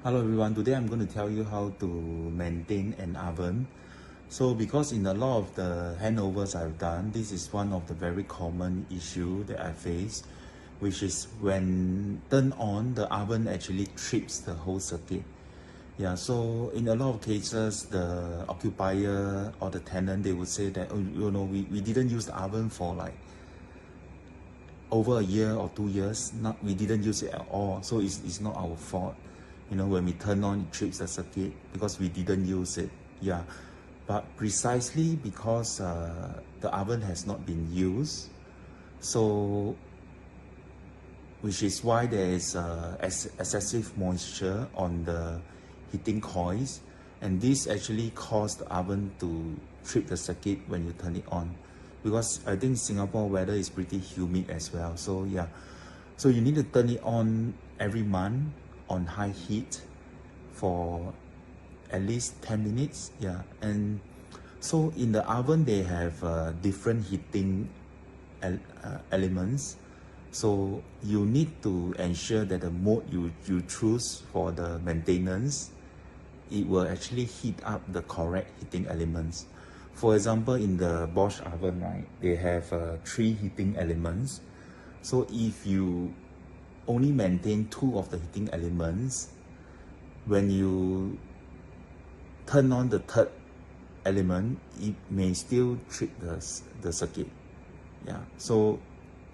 Hello everyone, today I'm going to tell you how to maintain an oven. So because in a lot of the handovers I've done, this is one of the very common issue that I face, which is when turned on, the oven actually trips the whole circuit. Yeah, so in a lot of cases, the occupier or the tenant, they would say that, oh, we didn't use the oven for like over a year or 2 years, we didn't use it at all, so it's not our fault. When we turn on, it trips the circuit because we didn't use it. Yeah, but precisely because the oven has not been used, so which is why there is excessive moisture on the heating coils, and this actually caused the oven to trip the circuit when you turn it on, because I think Singapore weather is pretty humid as well. So yeah, so you need to turn it on every month on high heat for at least 10 minutes. Yeah, and so in the oven they have different heating elements, so you need to ensure that the mode you choose for the maintenance, it will actually heat up the correct heating elements. For example, in the Bosch oven, right, they have 3 heating elements. So if you only maintain 2 of the heating elements, when you turn on the third element, it may still trip the circuit. Yeah, so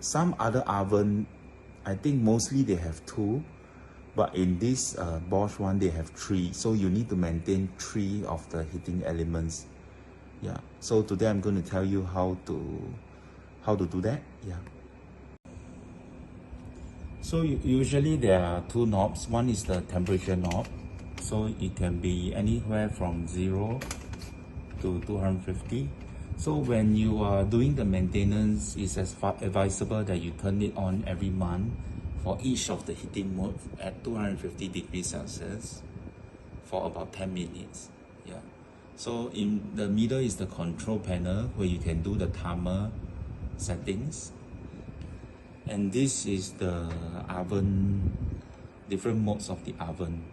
some other oven, I think mostly they have 2, but in this Bosch one, they have 3. So you need to maintain 3 of the heating elements. Yeah, so today I'm going to tell you how to do that. Yeah. So usually there are 2 knobs. One is the temperature knob, so it can be anywhere from 0 to 250. So when you are doing the maintenance, it's advisable that you turn it on every month for each of the heating mode at 250 degrees Celsius for about 10 minutes. Yeah. So in the middle is the control panel where you can do the timer settings. And this is the oven, different modes of the oven.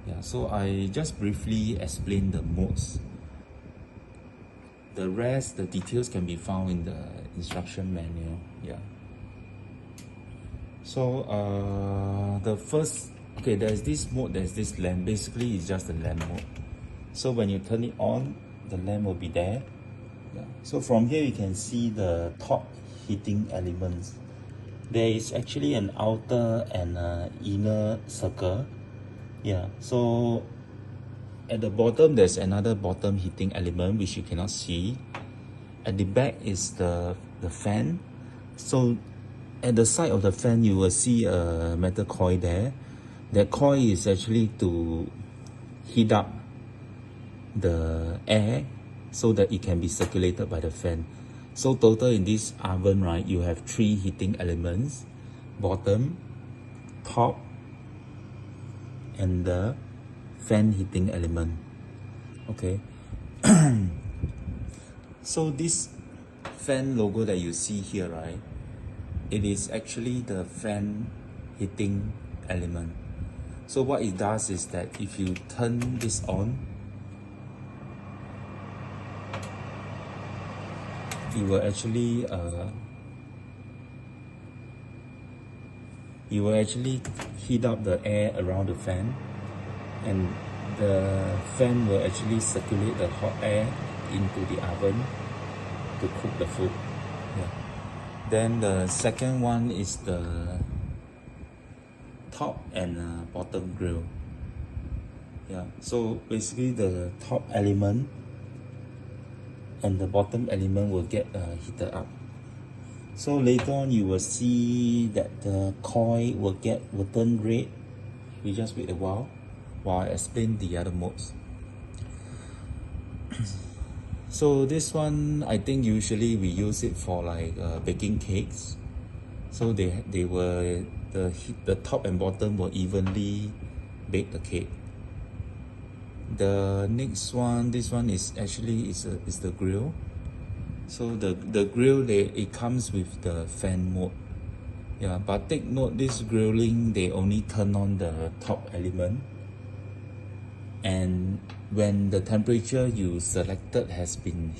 Yeah, so I just briefly explain the modes. The rest, the details can be found in the instruction manual. Yeah. So the first, okay, there's this mode, there's this lamp. Basically, it's just the lamp mode. So when you turn it on, the lamp will be there. Yeah. So from here you can see the top heating elements. There is actually an outer and inner circle. Yeah, so at the bottom there's another bottom heating element which you cannot see. At the back is the fan. So at the side of the fan you will see a metal coil there. That coil is actually to heat up the air so that it can be circulated by the fan. So total in this oven, right, you have 3 heating elements: bottom, top, and the fan heating element. Okay. So this fan logo that you see here, right, it is actually the fan heating element. So what it does is that if you turn this on, it will actually heat up the air around the fan, and the fan will actually circulate the hot air into the oven to cook the food. Yeah. Then the second one is the top and bottom grill. Yeah, so basically the top element and the bottom element will get heated up. So later on you will see that the coil will turn red. We just wait a while I explain the other modes. So this one, I think usually we use it for like baking cakes. So the top and bottom will evenly bake the cake. The next one, this one is actually is the grill. So the grill, it comes with the fan mode. Yeah, but take note, this grilling, they only turn on the top element. and when the temperature you selected has been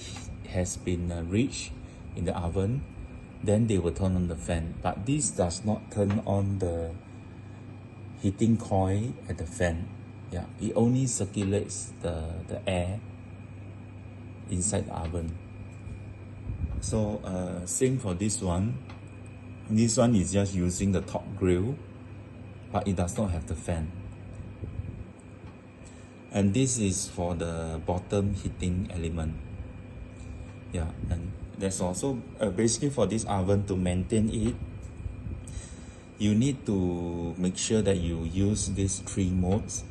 reached in the oven, then they will turn on the fan. But this does not turn on the heating coil at the fan. Yeah, it only circulates the air inside the oven. So same for this one. This one is just using the top grill, but it does not have the fan. And this is for the bottom heating element. Yeah, and that's also basically for this oven, to maintain it, you need to make sure that you use these 3 modes,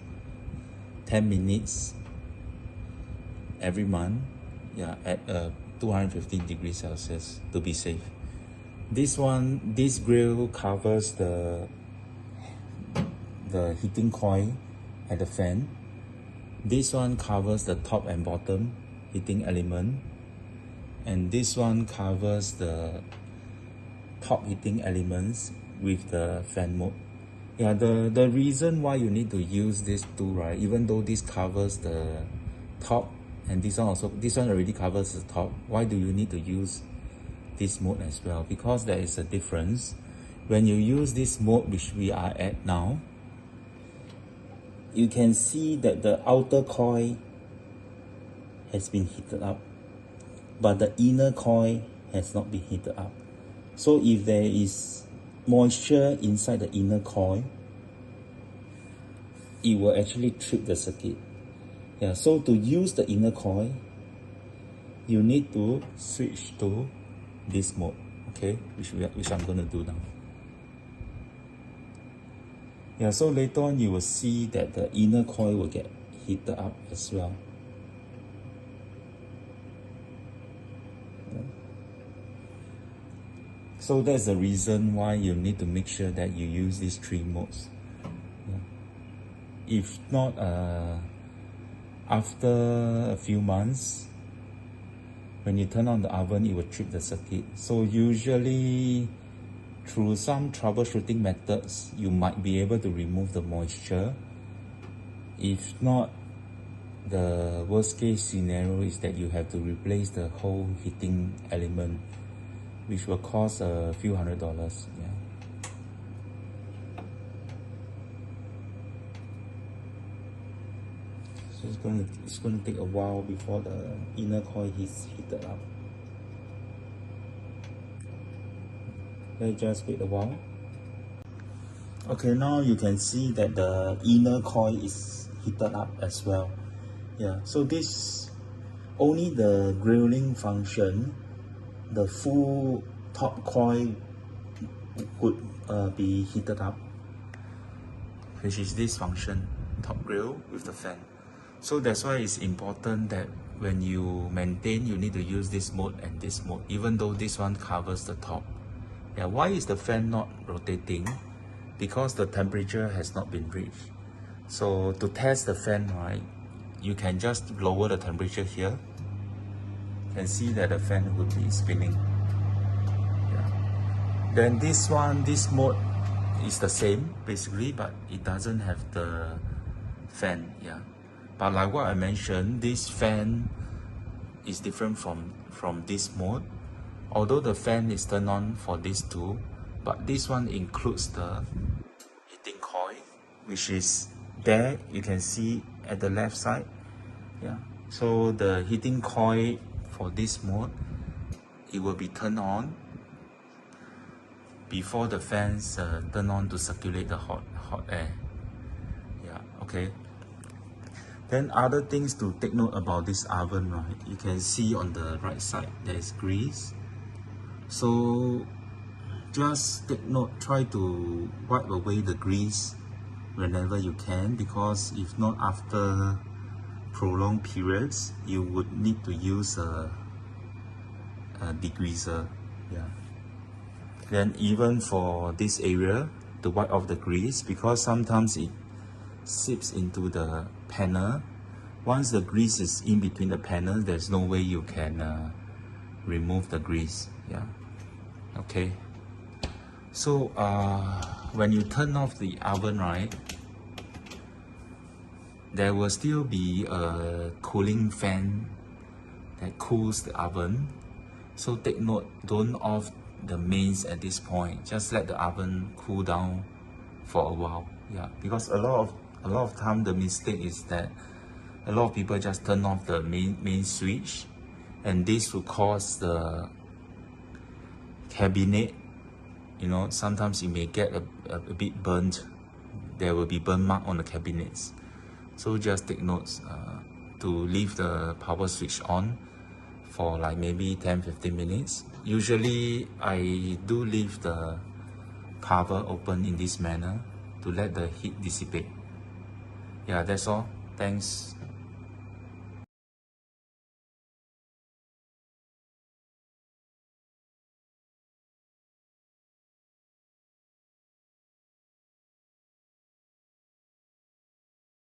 10 minutes every month, yeah, at 215 degrees Celsius to be safe. This grill covers the heating coil at the fan. This one covers the top and bottom heating element, and this one covers the top heating elements with the fan mode. Yeah, the reason why you need to use these two, right, even though this covers the top and this one already covers the top, why do you need to use this mode as well? Because there is a difference. When you use this mode, which we are at now, you can see that the outer coil has been heated up, but the inner coil has not been heated up. So if there is moisture inside the inner coil, it will actually trip the circuit. Yeah, so to use the inner coil, you need to switch to this mode, okay, which I'm going to do now. Yeah, so later on you will see that the inner coil will get heated up as well. So that's the reason why you need to make sure that you use these 3 modes. Yeah. If not, after a few months, when you turn on the oven, it will trip the circuit. So usually, through some troubleshooting methods, you might be able to remove the moisture. If not, the worst case scenario is that you have to replace the whole heating element, which will cost a few $100. Yeah. So it's going to take a while before the inner coil is heated up. Let's just wait a while. Okay, now you can see that the inner coil is heated up as well. Yeah, so this only the grilling function, the full top coil would be heated up, which is this function, top grill with the fan. So that's why it's important that when you maintain, you need to use this mode and this mode, even though this one covers the top. Yeah, why is the fan not rotating? Because the temperature has not been reached. So to test the fan, right, you can just lower the temperature here. You can see that the fan would be spinning. Yeah. Then this mode is the same basically, but it doesn't have the fan. Yeah. But like what I mentioned, this fan is different from this mode. Although the fan is turned on for these two, but this one includes the heating coil, which is there. You can see at the left side. Yeah. So the heating coil for this mode, it will be turned on before the fans turn on to circulate the hot air. Yeah. Okay. Then other things to take note about this oven, right? You can see on the right side there is grease. So just take note, try to wipe away the grease whenever you can, because if not, after prolonged periods, you would need to use a degreaser. Yeah. Then even for this area, to wipe off the grease, because sometimes it seeps into the panel. Once the grease is in between the panel, there's no way you can remove the grease. Yeah. Okay. So when you turn off the oven, right, there will still be a cooling fan that cools the oven. So take note, don't off the mains at this point. Just let the oven cool down for a while. Yeah, because a lot of time the mistake is that a lot of people just turn off the main switch, and this will cause the cabinet, you know, sometimes it may get a bit burnt. There will be burn mark on the cabinets. So just take notes to leave the power switch on for like maybe 10-15 minutes. Usually I do leave the cover open in this manner to let the heat dissipate. Yeah, that's all. Thanks.